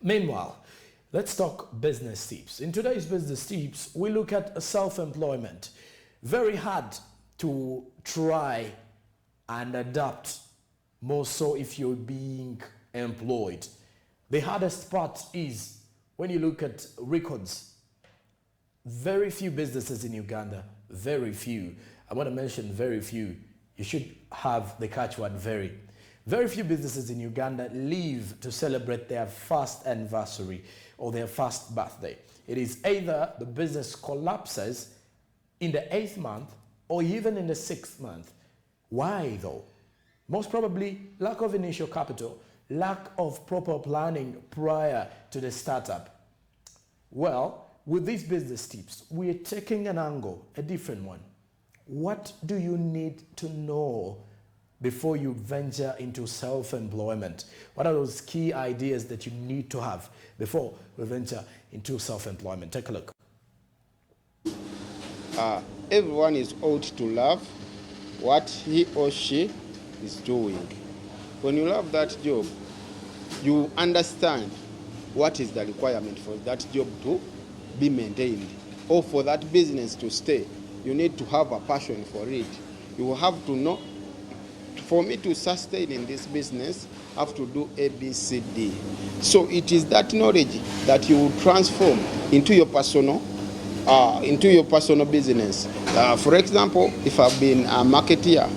Meanwhile, let's talk business tips. In today's business tips, we look at self-employment. Very hard to try and adapt, more so if you're being employed. The hardest part is when you look at records. Very few businesses in Uganda, very few. I want to mention very few. You should have the catchword very. Very few businesses in Uganda live to celebrate their first anniversary or their first birthday. It is either the business collapses in the 8th month or even in the 6th month. Why though? Most probably lack of initial capital, lack of proper planning prior to the startup. Well, with these business tips, we're taking an angle, a different one. What do you need to know before you venture into self-employment? What are those key ideas that you need to have before we venture into self-employment? Take a look. Everyone is ought to love what he or she is doing. When you love that job, you understand what is the requirement for that job to be maintained or for that business to stay. You need to have a passion for it. You will have to know, for me to sustain in this business, I have to do A, B, C, D. So it is that knowledge that you will transform into your personal business. For example, if I've been a marketeer,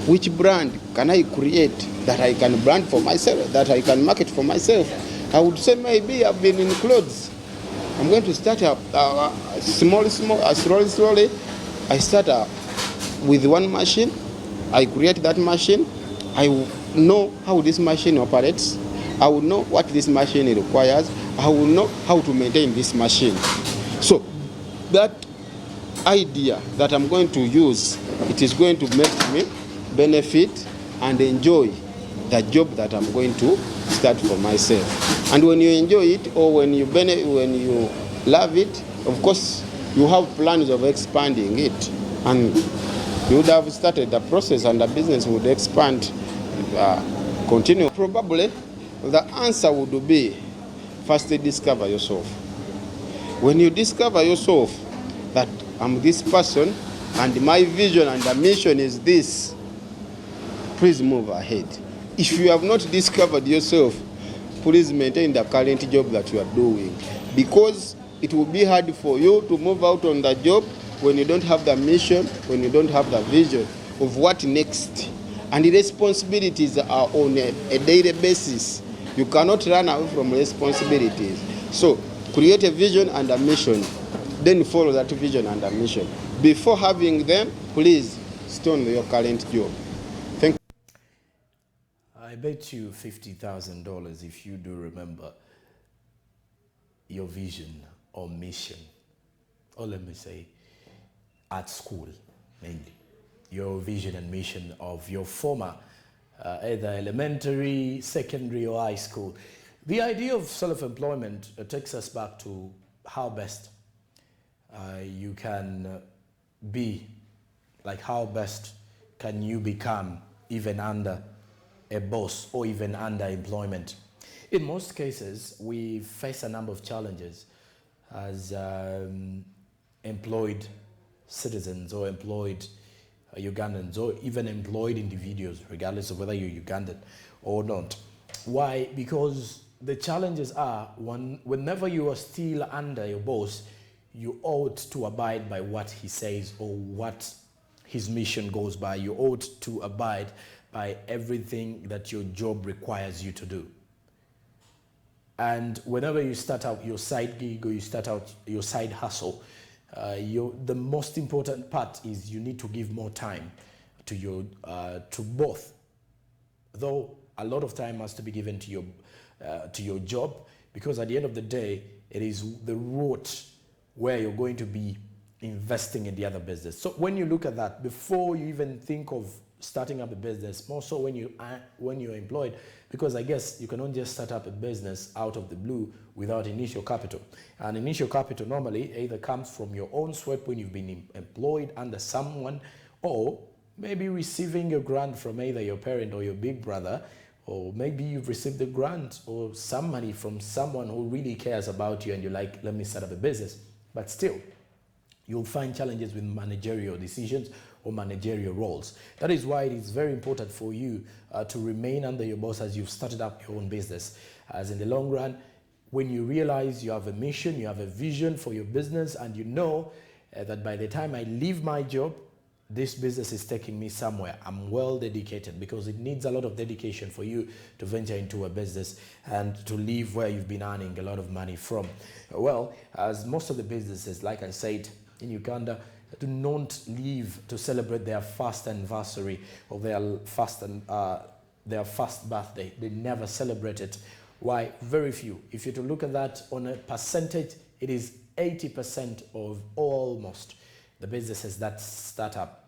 which brand can I create that I can brand for myself, that I can market for myself? I would say maybe I've been in clothes. I'm going to start slowly. I start with one machine. I create that machine. I will know how this machine operates. I will know what this machine requires. I will know how to maintain this machine. So that idea that I'm going to use, it is going to make me benefit and enjoy the job that I'm going to start for myself. And when you enjoy it, or when you love it, of course you have plans of expanding it, and you would have started the process and the business would expand, continue. Probably the answer would be, firstly discover yourself. When you discover yourself, that I'm this person and my vision and the mission is this, please move ahead. If you have not discovered yourself, please maintain the current job that you are doing, because it will be hard for you to move out on the job when you don't have the mission, when you don't have the vision of what next. And the responsibilities are on a daily basis. You cannot run away from responsibilities. So create a vision and a mission, then follow that vision and a mission. Before having them, please stone your current job. Thank you. I bet you $50,000 if you do remember your vision or mission, or let me say at school mainly, your vision and mission of your former either elementary, secondary or high school. The idea of self-employment takes us back to how best you can be, like how best can you become even under a boss or even under employment. In most cases, we face a number of challenges as employed citizens or employed Ugandans or even employed individuals, regardless of whether you're Ugandan or not. Why? Because the challenges are, whenever you are still under your boss, you ought to abide by what he says or what his mission goes by. You ought to abide by everything that your job requires you to do. And whenever you start out your side gig or you start out your side hustle, the most important part is you need to give more time to both. Though a lot of time has to be given to your job, because at the end of the day, it is the route where you're going to be investing in the other business. So when you look at that, before you even think of starting up a business, more so when you're employed, because I guess you cannot just start up a business out of the blue without initial capital. And initial capital normally either comes from your own sweat when you've been employed under someone, or maybe receiving a grant from either your parent or your big brother or maybe you've received a grant or some money from someone who really cares about you and you're like, let me set up a business. But still, you'll find challenges with managerial decisions or managerial roles. That is why it is very important for you to remain under your boss as you've started up your own business. As in the long run, when you realize you have a mission, you have a vision for your business, and you know that by the time I leave my job, this business is taking me somewhere, I'm well dedicated, because it needs a lot of dedication for you to venture into a business and to leave where you've been earning a lot of money from. Well, as most of the businesses, like I said, in Uganda, do not leave to celebrate their first anniversary or their first birthday. They never celebrate it. Why? Very few. If you're to look at that on a percentage, it is 80% of almost the businesses that start up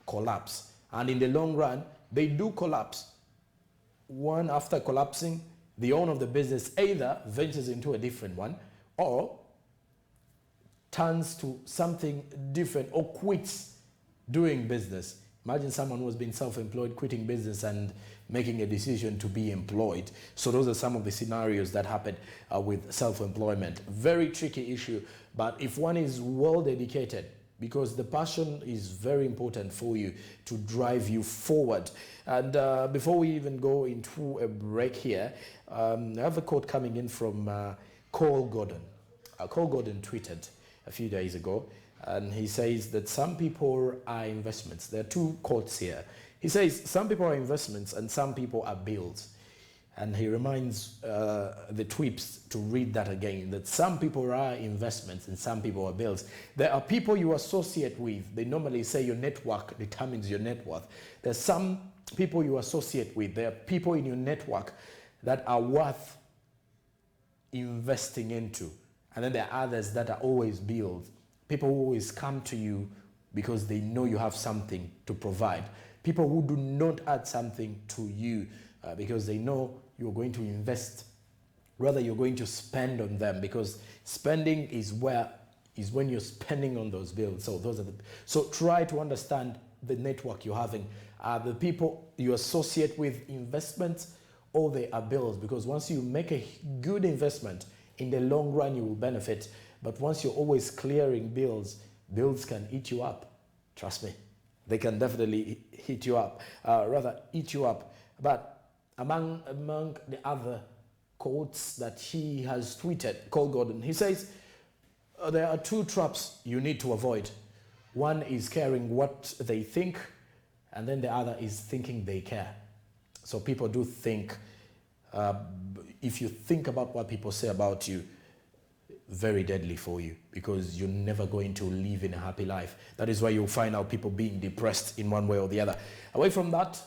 collapse. And in the long run, they do collapse. One, after collapsing, the owner of the business either ventures into a different one or turns to something different or quits doing business. Imagine someone who has been self-employed quitting business and making a decision to be employed. So those are some of the scenarios that happen with self-employment. Very tricky issue, but if one is well dedicated, because the passion is very important for you to drive you forward. And before we even go into a break here, I have a quote coming in from Cole Gordon. Cole Gordon tweeted a few days ago, and he says that some people are investments. There are two quotes here. He says some people are investments and some people are bills. And he reminds the tweeps to read that again, that some people are investments and some people are bills. There are people you associate with. They normally say your network determines your net worth. There's some people you associate with. There are people in your network that are worth investing into. And then there are others that are always bills. People who always come to you because they know you have something to provide. People who do not add something to you because they know you're going to invest. Rather, you're going to spend on them, because spending is when you're spending on those bills. So try to understand the network you're having. The people you associate with investments, or they are bills, because once you make a good investment, in the long run you will benefit. But once you're always clearing bills, bills can eat you up. Trust me, they can definitely eat you up. But among the other quotes that he has tweeted, Cole Gordon, he says, there are two traps you need to avoid. One is caring what they think, and then the other is thinking they care. So people do think, if you think about what people say about you, very deadly for you, because you're never going to live in a happy life. That is why you'll find out people being depressed in one way or the other. Away from that,